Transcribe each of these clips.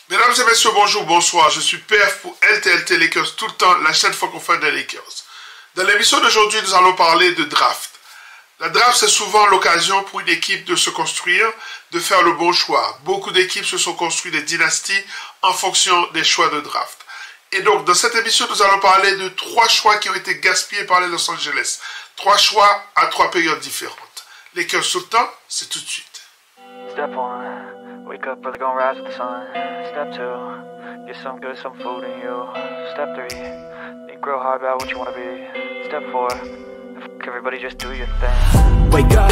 Mesdames et messieurs, bonjour, bonsoir. Je suis PF pour LTLT Lakers tout le temps, la chaîne francophone des Lakers. Dans l'émission d'aujourd'hui, nous allons parler de draft. La draft, c'est souvent l'occasion pour une équipe de se construire, de faire le bon choix. Beaucoup d'équipes se sont construites des dynasties en fonction des choix de draft. Et donc, dans cette émission, nous allons parler de 3 choix qui ont été gaspillés par les Los Angeles. 3 choix à 3 périodes différentes. Lakers tout le temps, c'est tout de suite. Step 1, wake up early, gonna rise with the sun. Step 2, get some good, some food in you. Step 3, think real hard about what you wanna be. Step 4, everybody just do your thing. Wake up,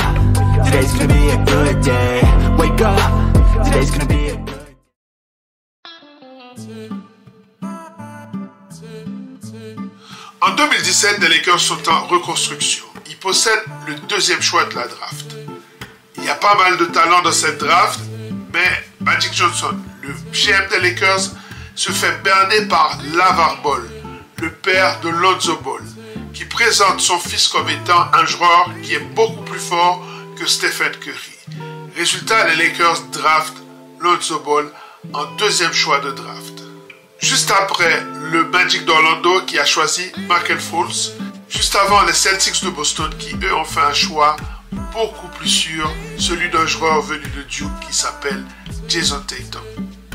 today's gonna be a good day. Wake up, today's gonna be a good day. En 2017, les Lakers sont en reconstruction. Ils possèdent le 2e choix de la draft. Il y a pas mal de talent dans cette draft, mais Magic Johnson, le GM des Lakers, se fait berner par LaVar Ball, le père de Lonzo Ball, qui présente son fils comme étant un joueur qui est beaucoup plus fort que Stephen Curry. Résultat, les Lakers draftent Lonzo Ball en 2e choix de draft. Juste après, le Magic d'Orlando qui a choisi Markelle Fultz. Juste avant, les Celtics de Boston qui, eux, ont fait un choix beaucoup plus sûr, celui d'un joueur venu de Duke qui s'appelle Jason Tatum.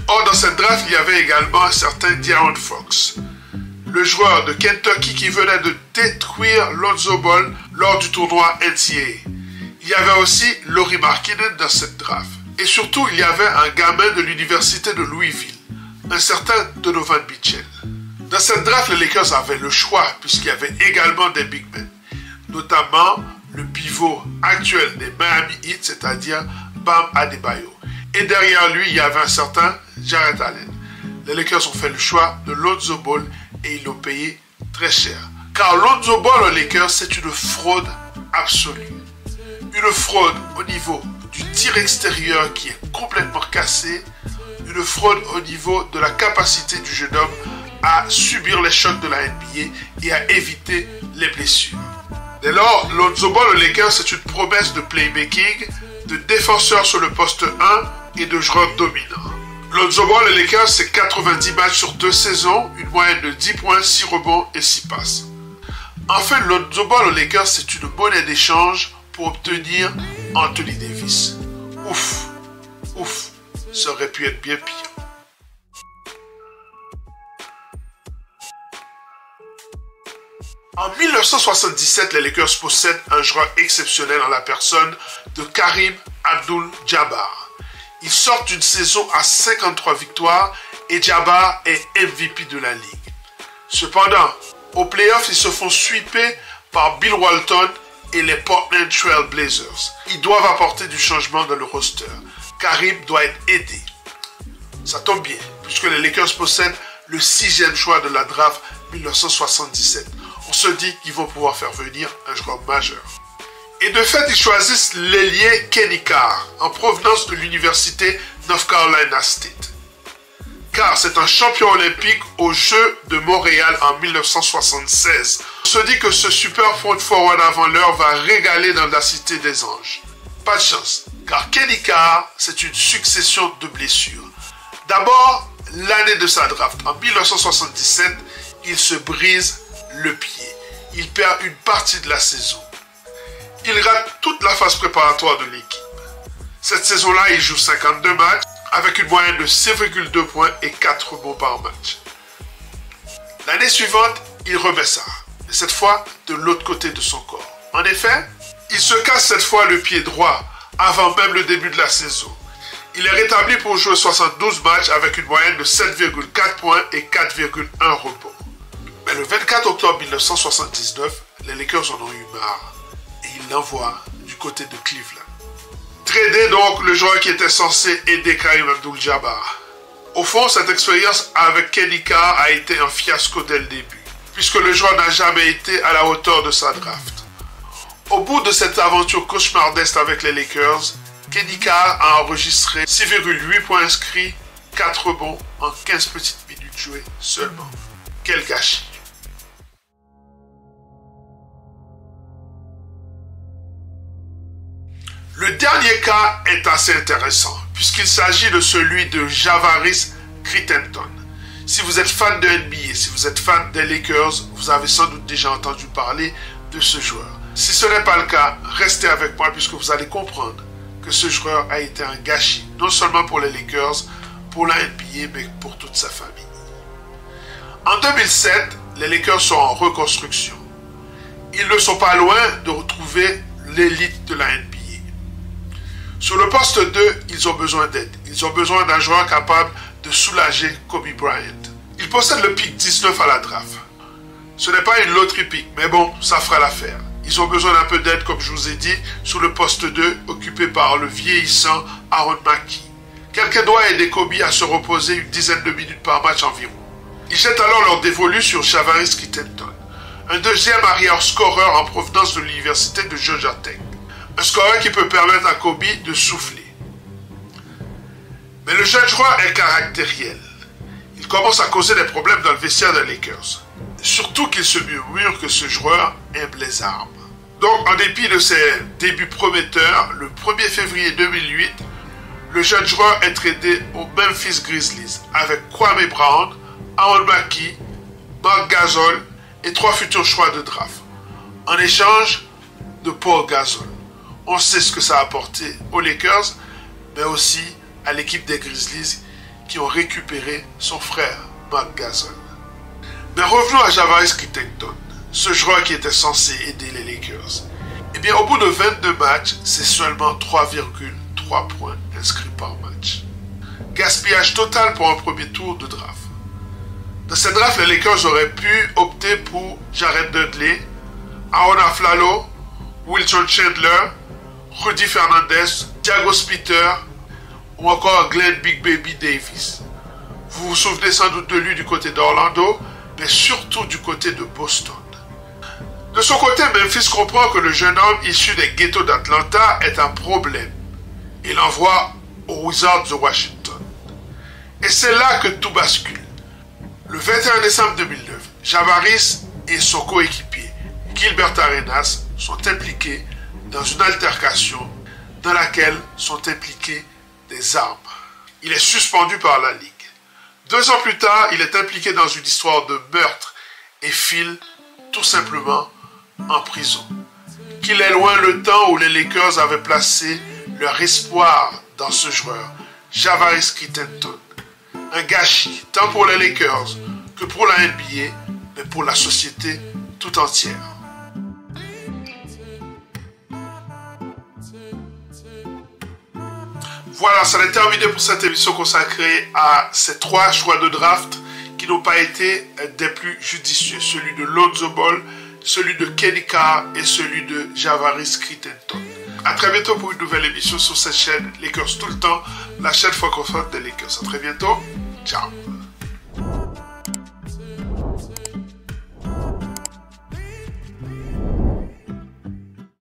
Or, dans cette draft, il y avait également un certain De'Aaron Fox, le joueur de Kentucky qui venait de détruire Lonzo Ball lors du tournoi NCAA. Il y avait aussi Lauri Markkanen dans cette draft. Et surtout, il y avait un gamin de l'université de Louisville, un certain Donovan Mitchell. Dans cette draft, les Lakers avaient le choix puisqu'il y avait également des big men, notamment le pivot actuel des Miami Heat, c'est-à-dire Bam Adebayo. Et derrière lui, il y avait un certain Jarrett Allen. Les Lakers ont fait le choix de Lonzo Ball et ils l'ont payé très cher. Car Lonzo Ball aux Lakers, c'est une fraude absolue. Une fraude au niveau du tir extérieur qui est complètement cassé, une fraude au niveau de la capacité du jeune homme à subir les chocs de la NBA et à éviter les blessures. Dès lors, Lonzo Ball aux Lakers, c'est une promesse de playmaking, de défenseur sur le poste 1 et de joueur dominant. Lonzo Ball aux Lakers, c'est 90 matchs sur 2 saisons, une moyenne de 10 points, 6 rebonds et 6 passes. Enfin, Lonzo Ball aux Lakers, c'est une monnaie d'échange pour obtenir Anthony Davis. Ouf, ça aurait pu être bien pire. En 1977, les Lakers possèdent un joueur exceptionnel en la personne de Kareem Abdul-Jabbar. Ils sortent d'une saison à 53 victoires et Jabbar est MVP de la Ligue. Cependant, aux playoffs, ils se font sweeper par Bill Walton et les Portland Trail Blazers. Ils doivent apporter du changement dans le roster. Kareem doit être aidé. Ça tombe bien, puisque les Lakers possèdent le 6e choix de la draft 1977. On se dit qu'ils vont pouvoir faire venir un joueur majeur. Et de fait, ils choisissent l'ailier Kenny Carr, en provenance de l'université North Carolina State. Carr, c'est un champion olympique aux Jeux de Montréal en 1976. On se dit que ce super point forward avant l'heure va régaler dans la cité des anges. Pas de chance, car Kenny Carr, c'est une succession de blessures. D'abord, l'année de sa draft. En 1977, il se brise le pied. Il perd une partie de la saison. Il rate toute la phase préparatoire de l'équipe. Cette saison-là, il joue 52 matchs avec une moyenne de 6,2 points et 4 rebonds par match. L'année suivante, il remet ça, mais cette fois de l'autre côté de son corps. En effet, il se casse cette fois le pied droit avant même le début de la saison. Il est rétabli pour jouer 72 matchs avec une moyenne de 7,4 points et 4,1 rebonds. Mais le 24 octobre 1979, les Lakers en ont eu marre et ils l'envoient du côté de Cleveland. Tradé donc le joueur qui était censé aider Kareem Abdul-Jabbar. Au fond, cette expérience avec Kenny Carr a été un fiasco dès le début, puisque le joueur n'a jamais été à la hauteur de sa draft. Au bout de cette aventure cauchemardesque avec les Lakers, Kenny Carr a enregistré 6,8 points inscrits, 4 rebonds en 15 petites minutes jouées seulement. Quel gâchis! Le dernier cas est assez intéressant, puisqu'il s'agit de celui de Javaris Crittenton. Si vous êtes fan de NBA, si vous êtes fan des Lakers, vous avez sans doute déjà entendu parler de ce joueur. Si ce n'est pas le cas, restez avec moi puisque vous allez comprendre que ce joueur a été un gâchis, non seulement pour les Lakers, pour la NBA, mais pour toute sa famille. En 2007, les Lakers sont en reconstruction. Ils ne sont pas loin de retrouver l'élite de la NBA. Sur le poste 2, ils ont besoin d'aide. Ils ont besoin d'un joueur capable de soulager Kobe Bryant. Ils possèdent le pick 19 à la draft. Ce n'est pas une loterie pick, mais bon, ça fera l'affaire. Ils ont besoin d'un peu d'aide, comme je vous ai dit, sur le poste 2, occupé par le vieillissant Aaron Mackey. Quelqu'un doit aider Kobe à se reposer une dizaine de minutes par match environ. Ils jettent alors leur dévolu sur Javaris Crittenton, un deuxième arrière-scoreur en provenance de l'université de Georgia Tech. Un scoreur qui peut permettre à Kobe de souffler. Mais le jeune joueur est caractériel. Il commence à causer des problèmes dans le vestiaire des Lakers. Surtout qu'il se murmure que ce joueur aime les armes. Donc, en dépit de ses débuts prometteurs, le 1er février 2008, le jeune joueur est tradé aux Memphis Grizzlies avec Kwame Brown, Aaron Mackey, Marc Gasol et 3 futurs choix de draft. En échange de Paul Gasol. On sait ce que ça a apporté aux Lakers, mais aussi à l'équipe des Grizzlies qui ont récupéré son frère, Marc Gasol. Mais revenons à Javaris Crittenton, ce joueur qui était censé aider les Lakers. Eh bien, au bout de 22 matchs, c'est seulement 3,3 points inscrits par match. Gaspillage total pour un premier tour de draft. Dans cette draft, les Lakers auraient pu opter pour Jared Dudley, Aaron Aflalo, Wilson Chandler, Rudy Fernandez, Thiago Splitter ou encore Glenn Big Baby Davis. Vous vous souvenez sans doute de lui du côté d'Orlando, mais surtout du côté de Boston. De son côté, Memphis comprend que le jeune homme issu des ghettos d'Atlanta est un problème. Il l'envoie aux Wizards de Washington. Et c'est là que tout bascule. Le 21 décembre 2009, Javaris et son coéquipier, Gilbert Arenas, sont impliqués dans une altercation dans laquelle sont impliquées des armes. Il est suspendu par la Ligue. 2 ans plus tard, il est impliqué dans une histoire de meurtre et file tout simplement en prison. Qu'il est loin le temps où les Lakers avaient placé leur espoir dans ce joueur, Javaris Crittenton. Un gâchis tant pour les Lakers que pour la NBA, mais pour la société tout entière. Voilà, ça est terminé pour cette émission consacrée à ces 3 choix de draft qui n'ont pas été des plus judicieux. Celui de Lonzo Ball, celui de Kenny Carr et celui de Javaris Crittenton. A très bientôt pour une nouvelle émission sur cette chaîne Lakers tout le temps, la chaîne francophone des Lakers. A très bientôt. Ciao.